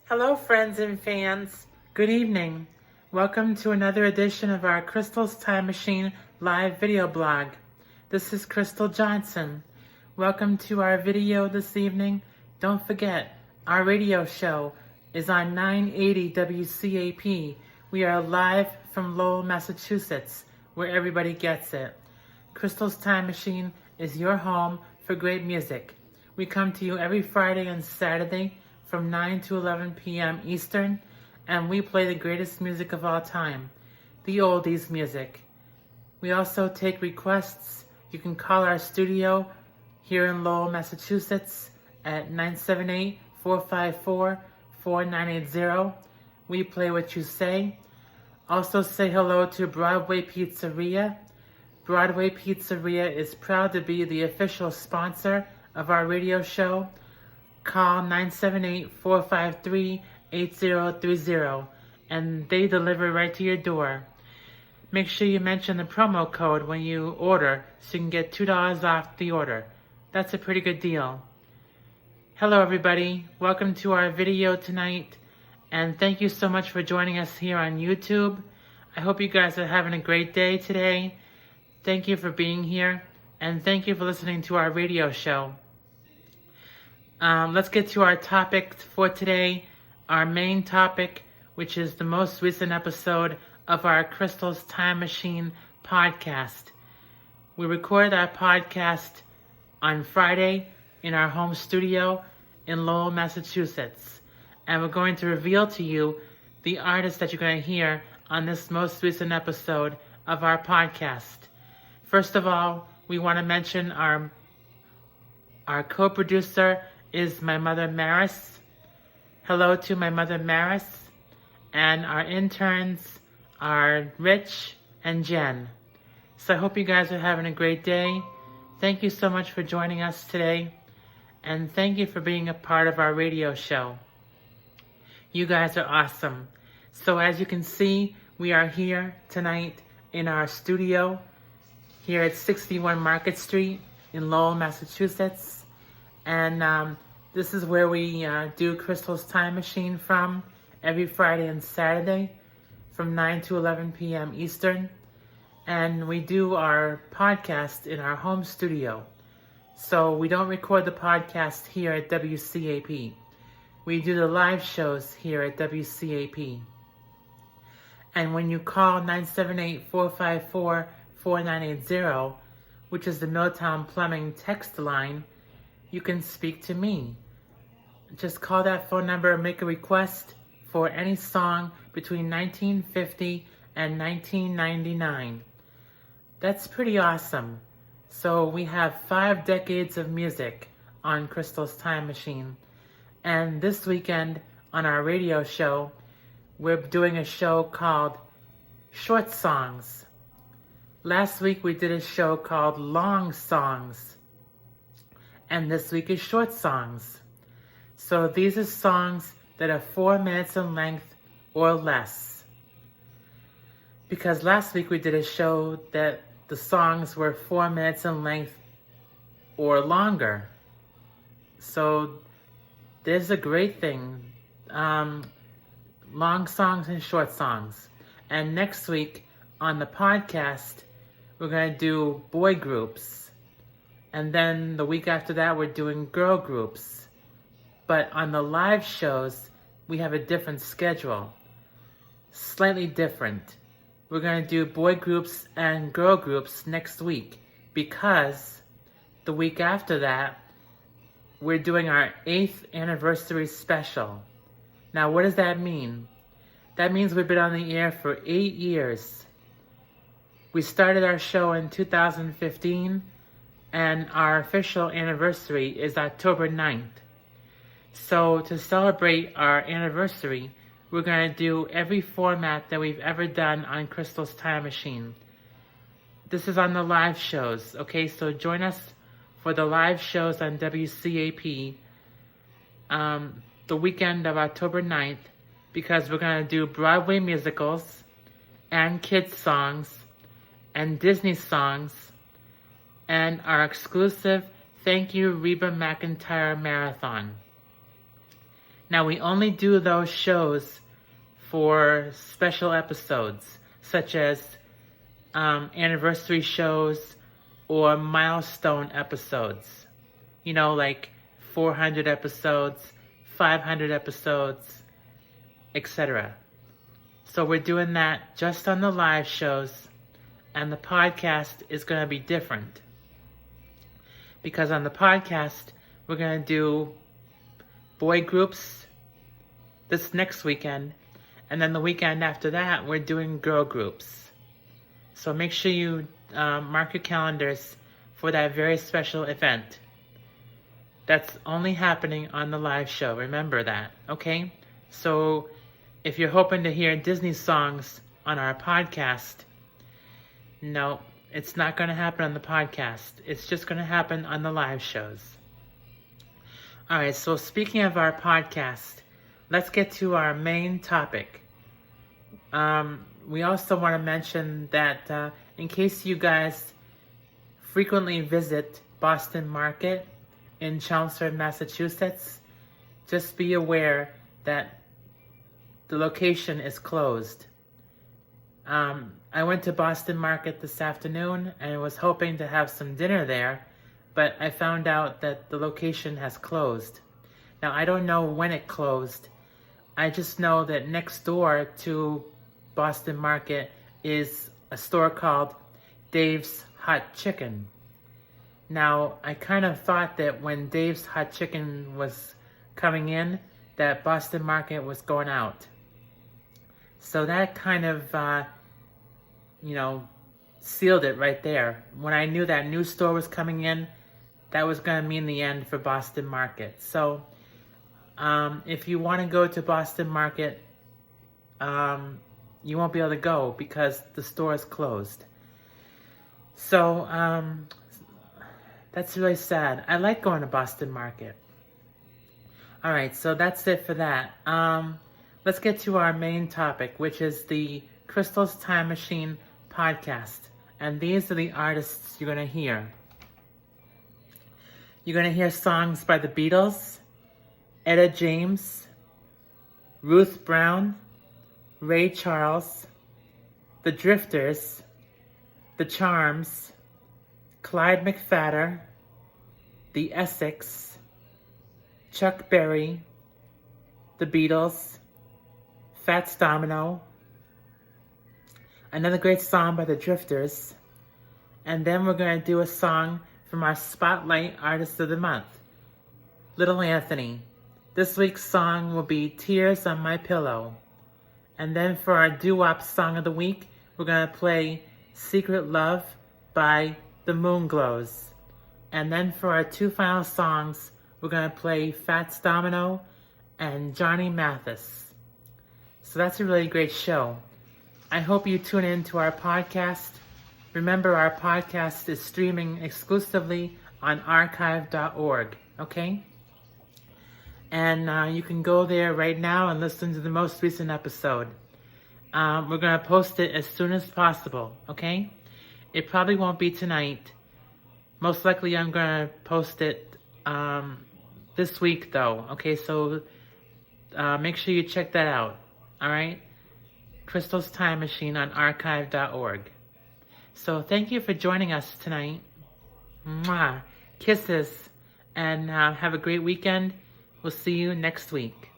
Hello, friends and fans. Good evening. Welcome to another edition of our Crystal's Time Machine live video blog. This is Crystal Johnson. Welcome to our video this evening. Don't forget, our radio show is on 980 WCAP. We are live from Lowell, Massachusetts, where everybody gets it. Crystal's Time Machine is your home for great music. We come to you every Friday and Saturday from 9 to 11 p.m. Eastern, and we play the greatest music of all time, the oldies music. We also take requests. You can call our studio here in Lowell, Massachusetts at 978-454-4980. We play what you say. Also say hello to Broadway Pizzeria. Broadway Pizzeria is proud to be the official sponsor of our radio show. Call 978-453-8030 and they deliver right to your door. Make sure you mention the promo code when you order so you can get $2 off the order. That's a pretty good deal. Hello everybody, welcome to our video tonight, and thank you so much for joining us here on YouTube. I hope you guys are having a great day today. Thank you for being here, and thank you for listening to our radio show. Let's get to our topic for today, our main topic, which is the most recent episode of our Crystal's Time Machine podcast. We recorded our podcast on Friday in our home studio in Lowell, Massachusetts, and we're going to reveal to you the artist that you're going to hear on this most recent episode of our podcast. First of all, we want to mention our co-producer is my mother Maris. Hello to my mother Maris. And our interns are Rich and Jen. So I hope you guys are having a great day. Thank you so much for joining us today. And thank you for being a part of our radio show. You guys are awesome. So as you can see, we are here tonight in our studio here at 61 Market Street in Lowell, Massachusetts. And this is where we do Crystal's Time Machine from every Friday and Saturday from 9 to 11 p.m. Eastern. And we do our podcast in our home studio. So we don't record the podcast here at WCAP. We do the live shows here at WCAP. And when you call 978-454-4980, which is the Milltown Plumbing text line, you can speak to me. Just call that phone number and make a request for any song between 1950 and 1999. That's pretty awesome. So we have 5 decades of music on Crystal's Time Machine. And this weekend on our radio show, we're doing a show called Short Songs. Last week we did a show called Long Songs. And this week is Short Songs. So these are songs that are 4 minutes in length or less. Because last week we did a show that the songs were 4 minutes in length or longer. So there's a great thing. Long songs and short songs. And next week on the podcast, we're going to do boy groups. And then the week after that, we're doing girl groups. But on the live shows, we have a different schedule. Slightly different. We're going to do boy groups and girl groups next week because the week after that, we're doing our 8th anniversary special. Now, what does that mean? That means we've been on the air for 8 years. We started our show in 2015, and our official anniversary is October 9th. So to celebrate our anniversary, we're going to do every format that we've ever done on Crystal's Time Machine. This is on the live shows, okay? So join us for the live shows on WCAP the weekend of October 9th, because we're going to do Broadway musicals and kids songs and Disney songs and our exclusive Thank You Reba McEntire Marathon. Now, we only do those shows for special episodes, such as anniversary shows or milestone episodes. You know, like 400 episodes, 500 episodes, etc. So we're doing that just on the live shows, and the podcast is going to be different. Because on the podcast, we're going to do boy groups this next weekend, and then the weekend after that, we're doing girl groups. So make sure you mark your calendars for that very special event. That's only happening on the live show. Remember that, okay? So if you're hoping to hear Disney songs on our podcast, no, it's not going to happen on the podcast. It's just going to happen on the live shows. All right, so speaking of our podcast, let's get to our main topic. We also want to mention that in case you guys frequently visit Boston Market in Chelmsford, Massachusetts, just be aware that the location is closed. I went to Boston Market this afternoon and was hoping to have some dinner there, but I found out that the location has closed. Now, I don't know when it closed. I just know that next door to Boston Market is a store called Dave's Hot Chicken. Now, I kind of thought that when Dave's Hot Chicken was coming in, that Boston Market was going out. So that kind of, sealed it right there. When I knew that new store was coming in, that was going to mean the end for Boston Market. So, if you want to go to Boston Market, you won't be able to go because the store is closed. So, that's really sad. I like going to Boston Market. All right, so that's it for that. Let's get to our main topic, which is the Crystal's Time Machine podcast. And these are the artists you're going to hear. You're going to hear songs by the Beatles, Etta James, Ruth Brown, Ray Charles, The Drifters, The Charms, Clyde McPhatter, The Essex, Chuck Berry, The Beatles, Fats Domino, another great song by The Drifters, and then we're going to do a song from our Spotlight Artist of the Month, Little Anthony. This week's song will be Tears on My Pillow. And then for our doo-wop song of the week, we're going to play Secret Love by The Moonglows. And then for our two final songs, we're going to play Fats Domino and Johnny Mathis. So that's a really great show. I hope you tune in to our podcast. Remember, our podcast is streaming exclusively on archive.org, okay? And you can go there right now and listen to the most recent episode. We're going to post it as soon as possible, okay? It probably won't be tonight. Most likely I'm going to post it this week, though, okay? So make sure you check that out, all right? Crystal's Time Machine on archive.org. So thank you for joining us tonight. Mwah. Kisses. And have a great weekend. We'll see you next week.